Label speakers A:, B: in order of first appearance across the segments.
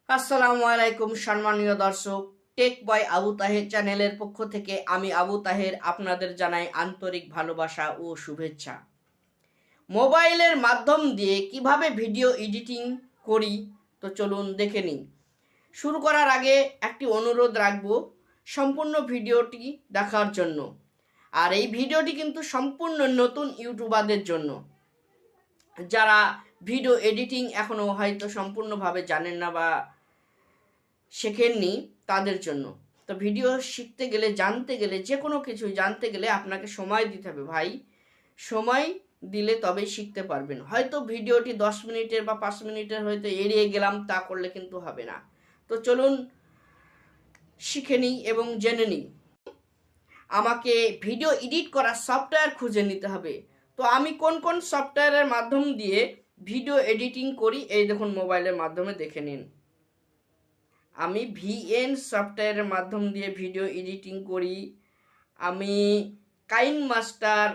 A: আসসালামু আলাইকুম সম্মানীয় দর্শক, টেক বয় আবু তাহের চ্যানেলের পক্ষ থেকে আমি আবু তাহের আপনাদের জানাই আন্তরিক ভালোবাসা ও শুভেচ্ছা। মোবাইলের মাধ্যম দিয়ে কিভাবে ভিডিও এডিটিং করি তো চলুন দেখে নিই। শুরু করার আগে একটি অনুরোধ রাখব সম্পূর্ণ ভিডিওটি দেখার জন্য। আর এই ভিডিওটি কিন্তু সম্পূর্ণ নতুন ইউটিউবারদের জন্য, যারা ভিডিও এডিটিং এখনও হয়তো সম্পূর্ণভাবে জানেন না বা শেখেননি তাদের জন্য। তো ভিডিও শিখতে গেলে, জানতে গেলে, যে কোনো কিছু জানতে গেলে আপনাকে সময় দিতে হবে ভাই। সময় দিলে তবেই শিখতে পারবেন। হয়তো ভিডিওটি 10 মিনিটের বা 5 মিনিটের হয়তো এড়িয়ে গেলাম, তা করলে কিন্তু হবে না। তো চলুন শিখে নিই এবং জেনে নিই। আমাকে ভিডিও এডিট করার সফটওয়্যার খুঁজে নিতে হবে। তো আমি কোন কোন সফটওয়্যারের মাধ্যম দিয়ে ভিডিও এডিটিং করি, এই দেখুন মোবাইলের মাধ্যমে দেখে নিন। আমি ভিএন সফটওয়্যারের মাধ্যম দিয়ে ভিডিও এডিটিং করি। আমি কাইন মাস্টার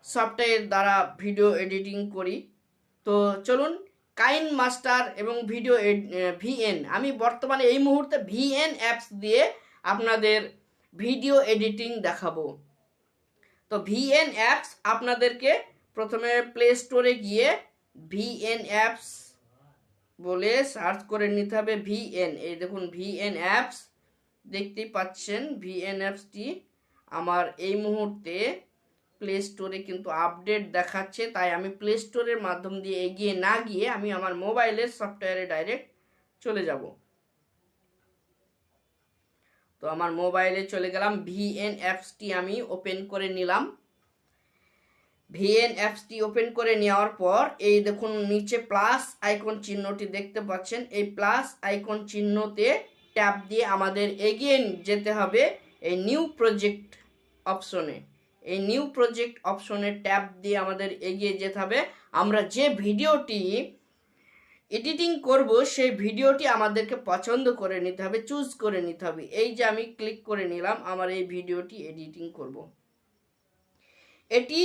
A: সফটওয়্যার দ্বারা ভিডিও এডিটিং করি। তো চলুন কাইন মাস্টার এবং ভিএন, আমি বর্তমানে এই মুহূর্তে ভিএন অ্যাপস দিয়ে আপনাদের ভিডিও এডিটিং দেখাবো। তো ভিএন অ্যাপস আপনাদেরকে প্রথমে প্লে স্টোরে গিয়ে ভিএন অ্যাপস বলে সার্চ করে নিতে হবে। ভিএন, এই দেখুন ভিএন অ্যাপস দেখতেই পাচ্ছেন। ভিএন অ্যাপসটি আমার এই মুহূর্তে প্লে স্টোরে কিন্তু আপডেট দেখাচ্ছে, তাই আমি প্লে স্টোরের মাধ্যম দিয়ে এগিয়ে না গিয়ে আমি আমার মোবাইলের সফটওয়্যারে ডাইরেক্ট চলে যাব। তো আমার মোবাইলে চলে গেলাম, ভিএন অ্যাপসটি আমি ওপেন করে নিলাম। ভিএন অ্যাপসটি ওপেন করে নেওয়ার পর এই দেখুন নিচে প্লাস আইকন চিহ্নটি দেখতে পাচ্ছেন। এই প্লাস আইকন চিহ্নতে ট্যাপ দিয়ে আমাদের এগিয়ে যেতে হবে এই নিউ প্রজেক্ট অপশনে। এই নিউ প্রজেক্ট অপশনে ট্যাপ দিয়ে আমাদের এগিয়ে যেতে হবে। আমরা যে ভিডিওটি এডিটিং করব সেই ভিডিওটি আমাদেরকে পছন্দ করে নিতে হবে, চুজ করে নিতে হবে। এই যে আমি ক্লিক করে নিলাম, আমার এই ভিডিওটি এডিটিং করব। এটি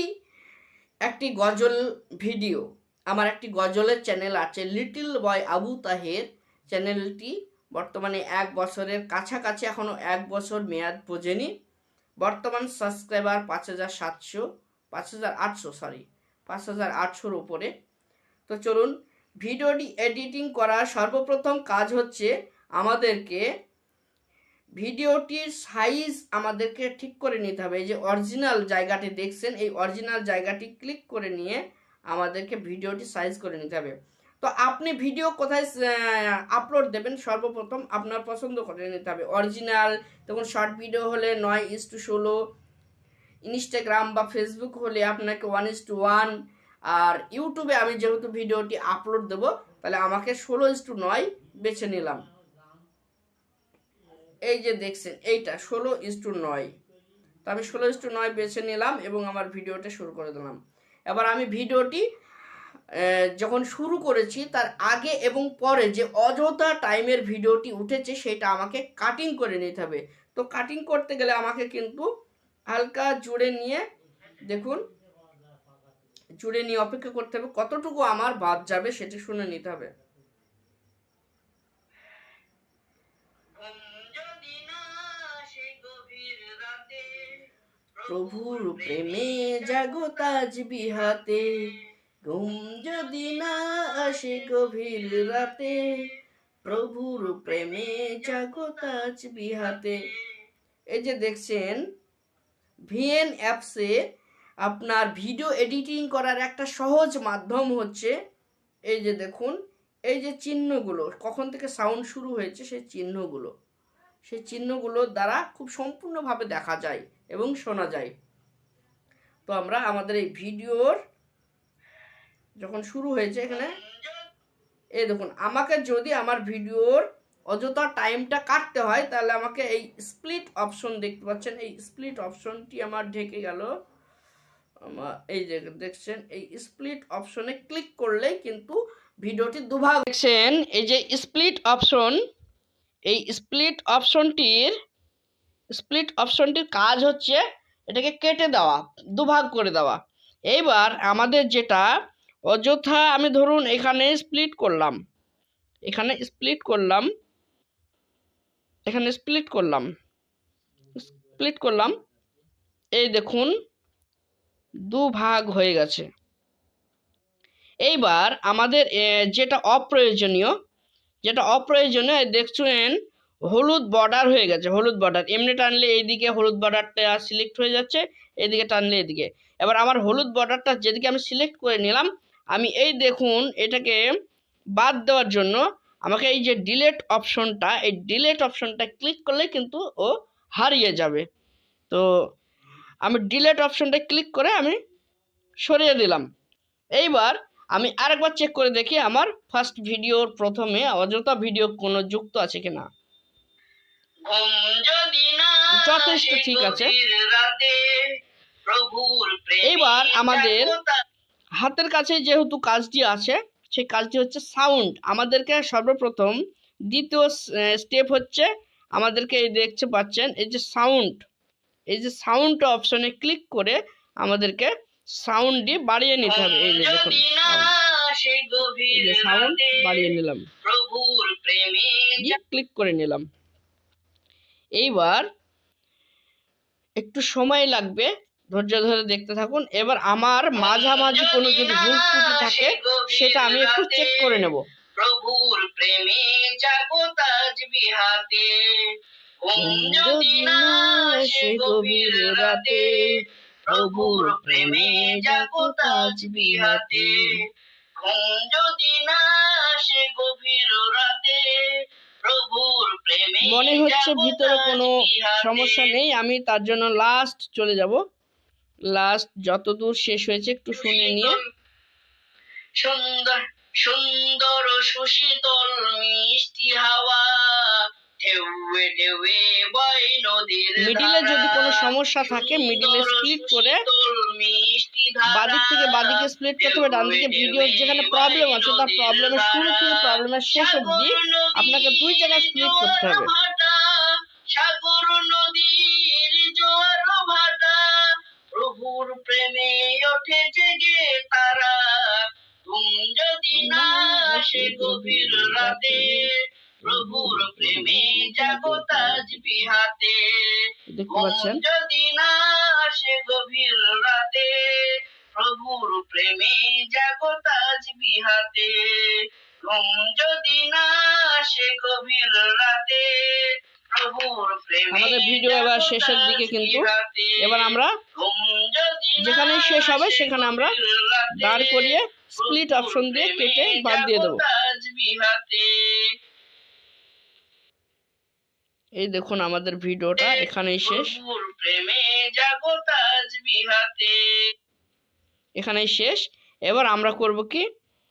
A: একটি গজল ভিডিও। আমার একটি গজলের চ্যানেল আছে, লিটল বয় আবু তাহের। চ্যানেলটি বর্তমানে 1 বছরের কাছাকাছি, এখনও 1 বছর মেয়াদ পৌঁছেনি। বর্তমান সাবস্ক্রাইবার 5,800 উপরে। তো চলুন, ভিডিওটি এডিটিং করার সর্বপ্রথম কাজ হচ্ছে আমাদেরকে ভিডিওটির সাইজ আমাদেরকে ঠিক করে নিতে হবে। এই যে অরিজিনাল জায়গাটি দেখছেন, এই অরিজিনাল জায়গাটি ক্লিক করে নিয়ে আমাদেরকে ভিডিওটি সাইজ করে নিতে হবে। তো আপনি ভিডিও কোথায় আপলোড দেবেন, সর্বপ্রথম আপনার পছন্দ করে নিতে হবে। অরিজিনাল তখন শর্ট ভিডিও হলে 9:16, ইনস্টাগ্রাম বা ফেসবুক হলে আপনাকে 1:1, আর ইউটিউবে আমি যেহেতু ভিডিওটি আপলোড দেব তাহলে আমাকে 16:9 বেছে নিলাম। এই যে দেখছেন এইটা 16:9, তো আমি 16:9 বেছে নিলাম এবং আমার ভিডিওটা শুরু করে দিলাম। এবার আমি ভিডিওটি যখন শুরু করেছি তার আগে এবং পরে যে অযথা টাইমের ভিডিওটি উঠেছে সেটা আমাকে কাটিং করে নিতে হবে। তো কাটিং করতে গেলে আমাকে কিন্তু হালকা জুড়ে নিয়ে, দেখুন জুড়ে নিয়ে অপেক্ষা করতে হবে, কতটুকু আমার বাদ যাবে সেটা শুনে নিতে হবে। প্রভুর প্রেমে জাগো তাজবিহাতে, ঘুম যদি না আসে গভীর রাতে, প্রভুর প্রেমে জাগো তাজবিহাতে। এই যে দেখছেন ভিএন অ্যাপসে আপনার ভিডিও এডিটিং করার একটা সহজ মাধ্যম হচ্ছে এই যে দেখুন, এই যে চিহ্নগুলো, কখন থেকে সাউন্ড শুরু হয়েছে সেই চিহ্নগুলোর দ্বারা খুব সম্পূর্ণভাবে দেখা যায় এবং শোনা যায়। তো আমরা আমাদের এই ভিডিওর যখন শুরু হয়েছে এখানে এই দেখুন, আমাকে যদি আমার ভিডিওর অযথা টাইমটা কাটতে হয় তাহলে আমাকে এই স্প্লিট অপশন দেখতে পাচ্ছেন, এই স্প্লিট অপশনটি আমার ঢেকে গেল। আমার এই যে দেখছেন এই স্প্লিট অপশনে ক্লিক করলেই কিন্তু ভিডিওটি দুভাগ দেখছেন। এই যে স্প্লিট অপশন, এই স্প্লিট অপশনটির কাজ হচ্ছে এটাকে কেটে দেওয়া, দুভাগ করে দেওয়া। এইবার আমাদের যেটা অযথা, আমি ধরুন এখানে স্প্লিট করলাম, এখানে স্প্লিট করলাম, এখানে স্প্লিট করলাম, এই দেখুন 2 ভাগ হয়ে গেছে। এইবার আমাদের যেটা অপ্রয়োজনীয় দেখছেন হলুদ বর্ডার হয়ে গেছে, হলুদ বর্ডার। এমনি টানলে এইদিকে হলুদ বর্ডারটা সিলেক্ট হয়ে যাচ্ছে, এদিকে টানলে এদিকে। এবার আমার হলুদ বর্ডারটা যেদিকে আমি সিলেক্ট করে নিলাম, আমি এই দেখুন এটাকে বাদ দেওয়ার জন্য আমাকে এই যে ডিলেট অপশনটা, এই ডিলেট অপশনটা ক্লিক করলে কিন্তু ও হারিয়ে যাবে। তো আমি ডিলেট অপশনটা ক্লিক করে আমি সরিয়ে দিলাম। এইবার আমি আরেকবার চেক করে দেখি আমার ফার্স্ট ভিডিওর প্রথমে অযথা ভিডিও কোনো যুক্ত আছে কিনা। যথেষ্ট ঠিক আছে। এবার আমাদের হাতের কাছে যেহেতু কাজটি আছে, সেই কাজটি হচ্ছে সাউন্ড। আমাদেরকে সর্বপ্রথম দ্বিতীয় স্টেপ হচ্ছে আমাদেরকে এই দেখতে পাচ্ছেন এই যে সাউন্ড অপশনে ক্লিক করে আমাদেরকে সাউন্ডটি বাড়িয়ে নিতে হবে। এই যে দেখুন সাউন্ড বাড়িয়ে নিলাম, ক্লিক করে নিলাম। এইবার একটু সময় লাগবে, ধৈর্য ধরে দেখতে থাকুন। এবার আমার মাঝামাঝি কোনো যদি ভুল ত্রুটি থাকে সেটা আমি একটু চেক করে নেব। প্রভুর প্রেমে জাগো তাজবিহাতে, যদি না আসে গভীর রাতে, প্রভুর প্রেমে জাগো তাজবিহাতে, যদি না আসে গভীর রাতে, প্রভুর প্রেমে। মনে হচ্ছে ভিতরে কোনো সমস্যা নেই, আমি তার জন্য লাস্ট চলে যাব। লাস্ট যতদূর শেষ হয়েছে একটু শুনে নিয়ে। সুন্দর সুন্দর সুশীতল মিষ্টি হাওয়া, ঢেউয়ে ঢেউয়ে বয় নদীর ধারা। মিডিলে যদি কোনো সমস্যা থাকে মিডিলে স্প্লিট করে বাদিক থেকে বাদিকে স্প্লিট করতে হবে। ডান দিকে ভিডিওর যেখানে প্রবলেম আছে তার প্রবলেমের শুরু থেকে প্রবলেমের শেষ অবধি আপনাকে 2 জায়গায় স্প্লিট করতে হবে। সাগর নদীর জোয়ার ভাটা, প্রভুর প্রেমে ওঠে জেগে তারা, যদি না আসে গভীর রাতে, প্রভুর প্রেমে জাগো তাজবিহাতে, যদি না আসে গভীর রাতে, প্রভুর প্রেমে জাগো তাজবিহাতে, যদি না আসে গভীর রাতে, প্রভুর প্রেমে। আমাদের ভিডিও এবার শেষের দিকে, কিন্তু এবার আমরা যেখানে শেষ হবে সেখানে আমরা দাঁড় করিয়ে স্প্লিট অপশন দিয়ে কেটে বাদ দিয়ে দেবো। এই দেখুন আমাদের ভিডিওটা এখানেই শেষ, এখানেই শেষ। এবার আমরা করব কি,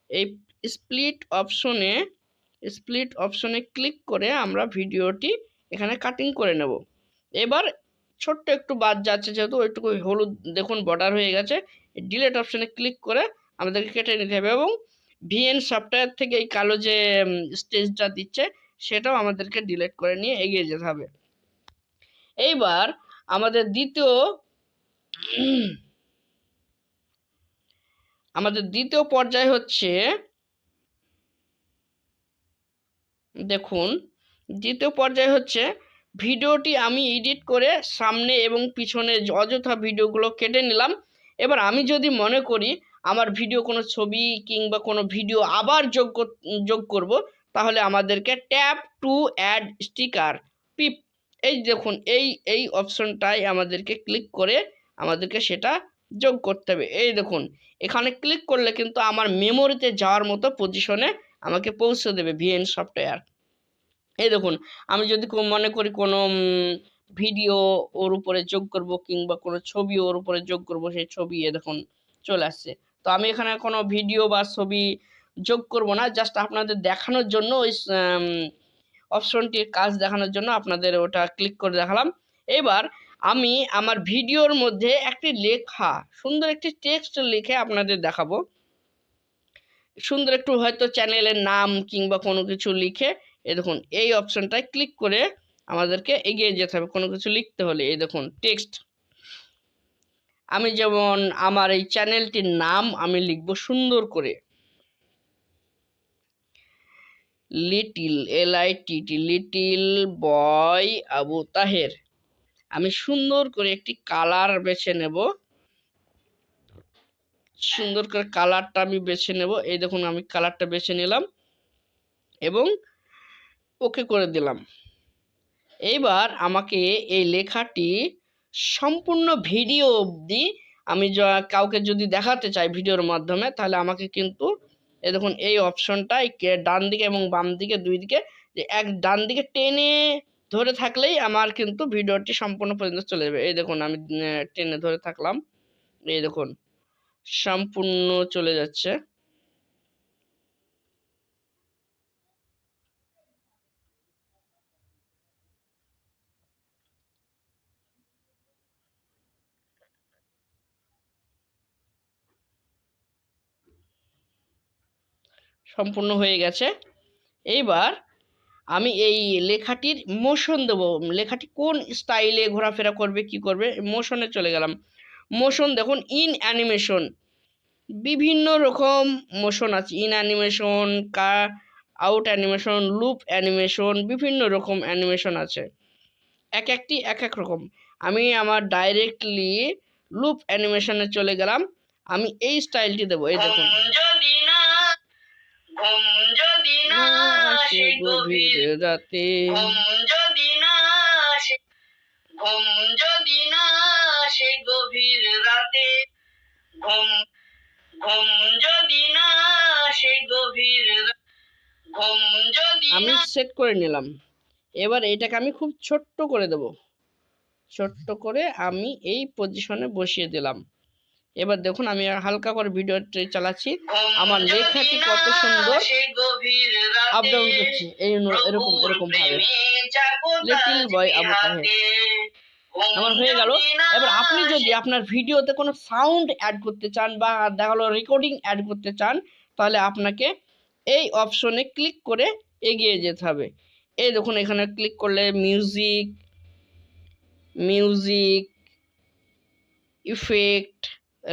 A: এই স্প্লিট অপশনে ক্লিক করে আমরা ভিডিওটি এখানে কাটিং করে নেব। এবার ছোট্ট একটু বাদ যাচ্ছে, যেহেতু ওইটুকু হলুদ দেখুন বর্ডার হয়ে গেছে, ডিলেট অপশনে ক্লিক করে আমাদেরকে কেটে নিতে হবে। এবং ভিএন সফটওয়্যার থেকে এই কালো যে স্টেজটা দিচ্ছে সেটাও আমাদেরকে ডিলেট করে নিয়ে এগিয়ে যেতে হবে। এইবার আমাদের দ্বিতীয় পর্যায় হচ্ছে, দেখুন দ্বিতীয় পর্যায় হচ্ছে ভিডিওটি আমি এডিট করে সামনে এবং পিছনে অযথা ভিডিওগুলো কেটে নিলাম। এবার আমি যদি মনে করি আমার ভিডিও কোনো ছবি কিংবা কোনো ভিডিও আবার যোগ করব, তাহলে আমাদেরকে ট্যাপ টু অ্যাড স্টিকার পিপ, এই দেখুন এই অপশনটাই আমাদেরকে ক্লিক করে আমাদেরকে সেটা যোগ করতে হবে। এই দেখুন এখানে ক্লিক করলে কিন্তু আমার মেমোরিতে যাওয়ার মতো পজিশনে আমাকে পৌঁছে দেবে ভিএন সফটওয়্যার। এই দেখুন আমি যদি মনে করি কোনো ভিডিও ওর উপরে যোগ করব কিংবা কোনো ছবি ওর উপরে যোগ করব, সেই ছবি দেখুন চলে আসছে। তো আমি এখানে কোনো ভিডিও বা ছবি যোগ করব না, জাস্ট আপনাদের দেখানোর জন্য ওই অপশনটির কাজ দেখানোর জন্য আপনাদের ওটা ক্লিক করে দেখালাম। এবার আমি আমার ভিডিওর মধ্যে একটি লেখা, সুন্দর একটি টেক্সট লিখে আপনাদের দেখাবো। সুন্দর একটু হয়তো চ্যানেলের নাম কিংবা কোনো কিছু লিখে, এই দেখুন এই অপশনটায় ক্লিক করে আমাদেরকে এগিয়ে যেতে হবে কোনো কিছু লিখতে হলে। এই দেখুন টেক্সট, আমি যেমন আমার এই চ্যানেলটির নাম আমি লিখব সুন্দর করে, little, LITT, little boy Abu Taher. আমি সুন্দর করে একটি কালার বেছে নেব, সুন্দর করে কালারটা আমি বেছে নেব। এই দেখুন আমি কালারটা বেছে নিলাম এবং ওকে করে দিলাম। এইবার আমাকে এই লেখাটি সম্পূর্ণ ভিডিও অবধি আমি কাউকে যদি দেখাতে চাই ভিডিওর মাধ্যমে, তাহলে আমাকে কিন্তু এই দেখুন এই অপশনটা ডান দিকে এবং বাম দিকে দুই দিকে ডান দিকে টেনে ধরে থাকলেই আমার কিন্তু ভিডিওটি সম্পূর্ণ পর্যন্ত চলে যাবে। এই দেখুন আমি টেনে ধরে থাকলাম, এই দেখুন সম্পূর্ণ চলে যাচ্ছে। সম্পূর্ণ হয়ে গেছে। এইবার আমি এই লেখাটির মোশন দেব, লেখাটি কোন স্টাইলে ঘোরাফেরা করবে কি করবে, মোশনে চলে গেলাম। মোশন দেখুন ইন অ্যানিমেশন, বিভিন্ন রকম মোশন আছে, in animation, out animation, loop animation, বিভিন্ন রকম অ্যানিমেশন আছে, এক একটি এক এক রকম। আমি আমার ডাইরেক্টলি লুপ অ্যানিমেশনে চলে গেলাম। আমি এই স্টাইলটি দেবো, এই দেখুন। ঘুম যদি না আসে গভীর রাতে, ঘুম যদি না আসে, ঘুম যদি না আসে গভীর রাতে, ঘুম ঘুম যদি না আসে গভীর, ঘুম যদি আমি সেট করে নিলাম। এবার এটাকে আমি খুব ছোট্ট করে দেব, ছোট্ট করে আমি এই পজিশনে বসিয়ে দিলাম। এবার দেখুন আমি হালকা করে ভিডিওটি চালাচ্ছি, আমার লেখাটি কত সুন্দর আপ ডাউন করছে, এই এরকম এরকম ভাবে। লিটল বয় আবু তাহের আমার হয়ে গেল। এবার আপনি যদি আপনার ভিডিওতে কোনো সাউন্ড অ্যাড করতে চান বা দেখা হলো রেকর্ডিং অ্যাড করতে চান, তাহলে আপনাকে এই অপশনে ক্লিক করে এগিয়ে যেতে হবে। এই দেখুন এখানে ক্লিক করলে মিউজিক, মিউজিক ইফেক্ট,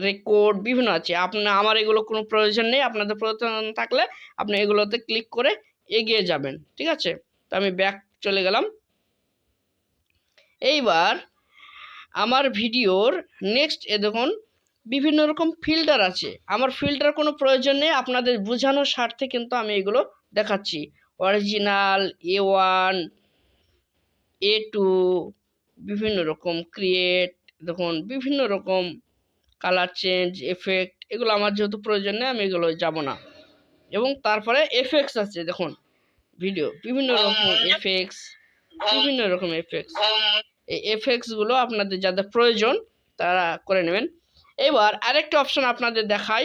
A: রেকর্ড বিভিন্ন আছে। আমার এগুলো কোনো প্রয়োজন নেই, আপনাদের প্রয়োজন থাকলে আপনি এগুলোতে ক্লিক করে এগিয়ে যাবেন, ঠিক আছে। তো আমি ব্যাক চলে গেলাম। এইবার আমার ভিডিওর নেক্সট দেখুন বিভিন্ন রকম ফিল্টার আছে। আমার ফিল্টার কোনো প্রয়োজন নেই, আপনাদের বোঝানোর স্বার্থে কিন্তু আমি এগুলো দেখাচ্ছি। অরিজিনাল, A1, A2, বিভিন্ন রকম ক্রিয়েট, দেখুন বিভিন্ন রকম কালার চেঞ্জ, এফেক্ট, এগুলো আমার যেহেতু প্রয়োজন নেই আমি এগুলো যাব না। এবং তারপরে এফেক্টস আছে, দেখুন ভিডিও বিভিন্ন রকম এফেক্টস, বিভিন্ন রকম এফেক্টস। এই এফেক্টসগুলো আপনাদের যাদের প্রয়োজন তারা করে নেবেন। এবার আরেকটা অপশন আপনাদের দেখাই।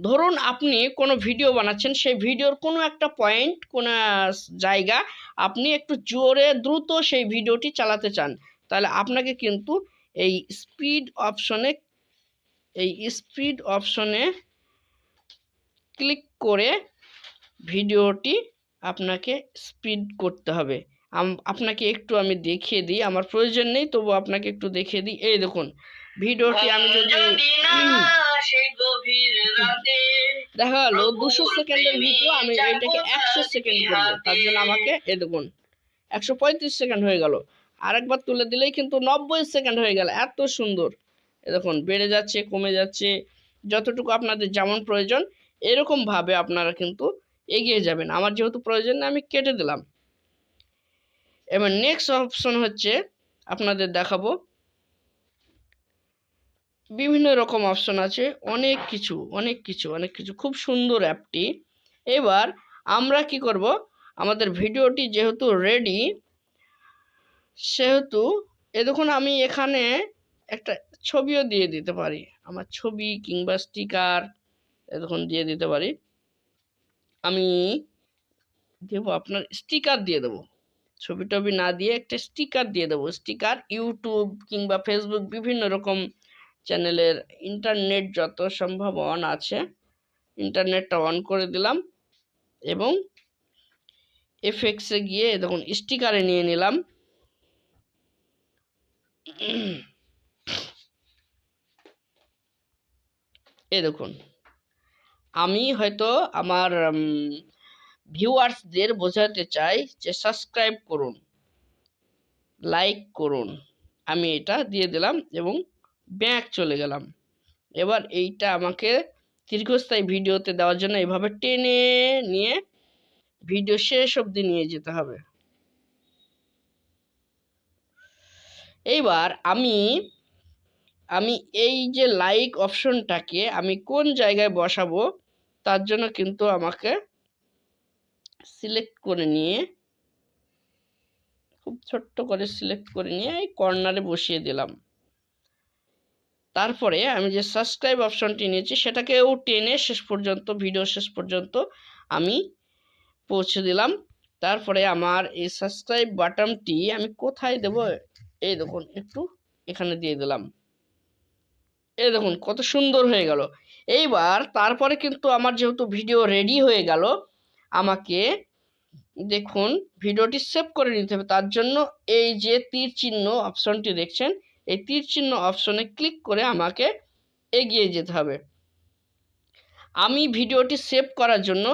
A: ধরুন আপনি কোনো ভিডিও বানাচ্ছেন, সেই ভিডিওর কোনো একটা পয়েন্ট, কোনো জায়গা আপনি একটু জোরে দ্রুত সেই ভিডিওটি চালাতে চান, তাহলে আপনাকে কিন্তু এই স্পিড অপশনে ক্লিক করে ভিডিওটি আপনাকে স্পিড করতে হবে। আপনাকে একটু আমি দেখিয়ে দিই, আমার প্রয়োজন নেই তবু আপনাকে একটু দেখিয়ে দিই। এই দেখুন ভিডিওটি আমি যদি দেখা গেলো 200 সেকেন্ডের ভিডিও, আমি এটাকে 100 সেকেন্ড করবো, তার জন্য আমাকে এই দেখুন 135 সেকেন্ড হয়ে গেল। আরেকবার তুলে দিলেই কিন্তু 90 সেকেন্ড হয়ে গেল, এত সুন্দর। দেখুন বেড়ে যাচ্ছে, কমে যাচ্ছে, যতটুকু আপনাদের যেমন প্রয়োজন এরকমভাবে আপনারা কিন্তু এগিয়ে যাবেন। আমার যেহেতু প্রয়োজন না আমি কেটে দিলাম। এবার নেক্সট অপশন হচ্ছে আপনাদের দেখাবো, বিভিন্ন রকম অপশন আছে, অনেক কিছু খুব সুন্দর অ্যাপটি। এবার আমরা কি করব, আমাদের ভিডিওটি যেহেতু রেডি, সেহেতু দেখুন আমি এখানে একটা ছবিও দিয়ে দিতে পারি, আমার ছবি কিংবা স্টিকার দেখুন দিয়ে দিতে পারি। আমি দেবো আপনার স্টিকার দিয়ে দেবো, ছবি টবি না দিয়ে একটা স্টিকার দিয়ে দেবো। স্টিকার ইউটিউব কিংবা ফেসবুক বিভিন্ন রকম চ্যানেলের ইন্টারনেট যত সম্ভব অন আছে, ইন্টারনেটটা অন করে দিলাম এবং এফএক্সে গিয়ে দেখুন স্টিকারে নিয়ে নিলাম। দেখুন আমি হয়তো আমার ভিউয়ার্সদের বোঝাতে চাই যে সাবস্ক্রাইব করুন, লাইক করুন। আমি এটা দিয়ে দিলাম এবং ব্যাক চলে গেলাম। এবার এইটা আমাকে দীর্ঘস্থায়ী ভিডিওতে দেওয়ার জন্য এভাবে টেনে নিয়ে ভিডিও শেষ অবধি নিয়ে যেতে হবে। এইবার আমি এই যে লাইক অপশনটাকে আমি কোন জায়গায় বসাবো তার জন্য কিন্তু আমাকে সিলেক্ট করে নিয়ে, খুব ছোট্ট করে সিলেক্ট করে নিয়ে এই কর্নারে বসিয়ে দিলাম। তারপরে আমি যে সাবস্ক্রাইব অপশনটি নিয়েছি সেটাকেও টেনে শেষ পর্যন্ত, ভিডিও শেষ পর্যন্ত আমি পৌঁছে দিলাম। তারপরে আমার এই সাবস্ক্রাইব বাটনটি আমি কোথায় দেব, এই দেখুন একটু এখানে দিয়ে দিলাম। এই দেখুন কত সুন্দর হয়ে গেল। এইবার তারপরে কিন্তু আমার যেহেতু ভিডিও রেডি হয়ে গেল, আমাকে দেখুন ভিডিওটি সেভ করে নিতে হবে। তার জন্য এই যে তীর চিহ্ন অপশনটি দেখছেন, এই তীর চিহ্ন অপশনে ক্লিক করে আমাকে এগিয়ে যেতে হবে। আমি ভিডিওটি সেভ করার জন্য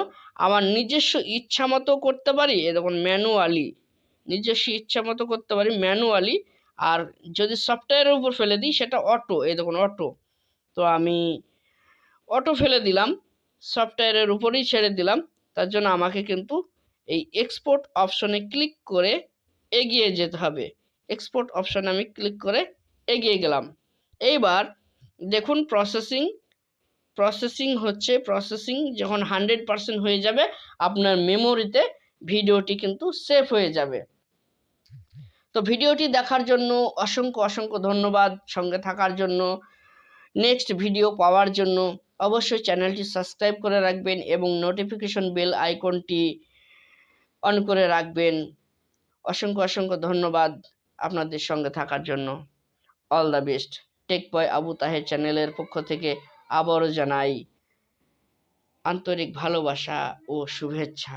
A: আমার নিজস্ব ইচ্ছা মতো করতে পারি, দেখুন ম্যানুয়ালি, নিজস্ব ইচ্ছা মতো করতে পারি ম্যানুয়ালি। আর যদি সফটওয়্যারের উপর ফেলে দিই সেটা অটো, এই দেখুন অটো। তো আমি অটো ফেলে দিলাম, সফটওয়্যারের উপরেই ছেড়ে দিলাম। তার জন্য আমাকে কিন্তু এই এক্সপোর্ট অপশনে ক্লিক করে এগিয়ে যেতে হবে। এক্সপোর্ট অপশনে আমি ক্লিক করে এগিয়ে গেলাম। এইবার দেখুন প্রসেসিং হচ্ছে। প্রসেসিং যখন 100% হয়ে যাবে আপনার মেমোরিতে ভিডিওটি কিন্তু সেভ হয়ে যাবে। তো ভিডিওটি দেখার জন্য অসংখ্য ধন্যবাদ। সঙ্গে থাকার জন্য, নেক্সট ভিডিও পাওয়ার জন্য অবশ্যই চ্যানেলটি সাবস্ক্রাইব করে রাখবেন এবং নোটিফিকেশন বেল আইকনটি অন করে রাখবেন। অসংখ্য ধন্যবাদ আপনাদের সঙ্গে থাকার জন্য। All the best. টেক বয় আবু তাহের চ্যানেলের পক্ষ থেকে আবারও জানাই আন্তরিক ভালোবাসা ও শুভেচ্ছা।